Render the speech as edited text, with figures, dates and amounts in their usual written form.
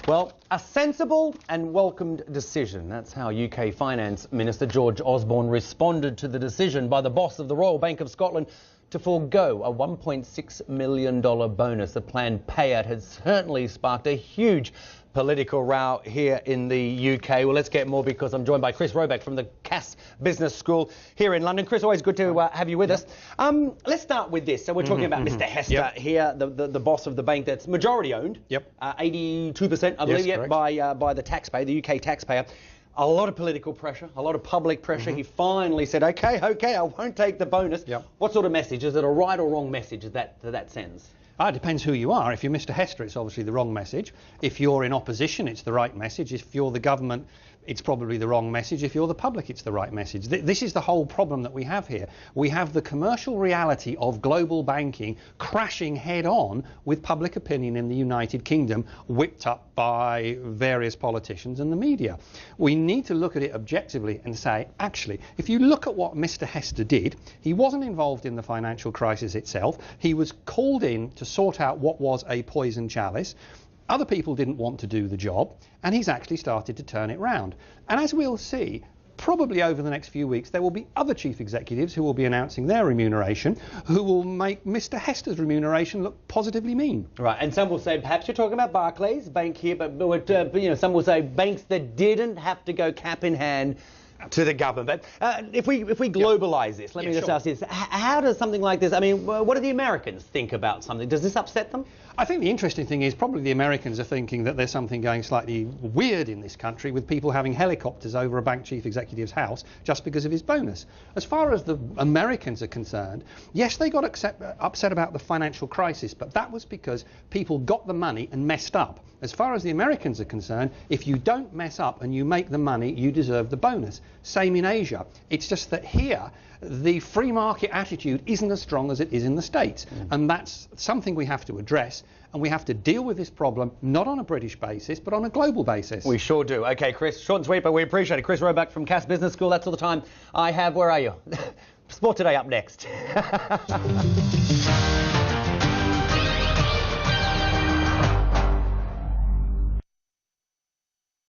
Well, a sensible and welcomed decision. That's how UK Finance Minister George Osborne responded to the decision by the boss of the Royal Bank of Scotland to forego a $1.6 million bonus. The planned payout has certainly sparked a huge political row here in the UK. Well, let's get more because I'm joined by Chris Roebuck from the Cass Business School here in London. Chris, always good to have you with us. Let's start with this. So we're talking about Mr. Hester here, the boss of the bank that's majority owned. 82%, I believe, by the taxpayer, the UK taxpayer. A lot of political pressure, a lot of public pressure. He finally said, okay, I won't take the bonus. What sort of message? Is it a right or wrong message that sends? It depends who you are. If you're Mr. Hester, it's obviously the wrong message. If you're in opposition, it's the right message. If you're the government, it's probably the wrong message. If you're the public, it's the right message. This is the whole problem that we have here. We have the commercial reality of global banking crashing head on with public opinion in the United Kingdom, whipped up by various politicians and the media. We need to look at it objectively and say, actually, if you look at what Mr. Hester did, he wasn't involved in the financial crisis itself. He was called in to sort out what was a poison chalice. Other people didn't want to do the job, and he's actually started to turn it round. And as we'll see, probably over the next few weeks, there will be other chief executives who will be announcing their remuneration, who will make Mr. Hester's remuneration look positively mean. Right, and some will say, perhaps you're talking about Barclays Bank here, but you know, some will say banks that didn't have to go cap in hand to the government. But if we globalise this, let me just ask this: how does something like this? I mean, what do the Americans think about something? Does this upset them? I think the interesting thing is probably the Americans are thinking that there's something going slightly weird in this country with people having helicopters over a bank chief executive's house just because of his bonus. As far as the Americans are concerned, yes, they got upset about the financial crisis, but that was because people got the money and messed up. As far as the Americans are concerned, if you don't mess up and you make the money, you deserve the bonus. Same in Asia. It's just that here, the free market attitude isn't as strong as it is in the States. And that's something we have to address. And we have to deal with this problem, not on a British basis, but on a global basis. We sure do. OK, Chris, short and sweet, but we appreciate it. Chris Roebuck from Cass Business School. That's all the time I have. Where are you? Sport Today up next.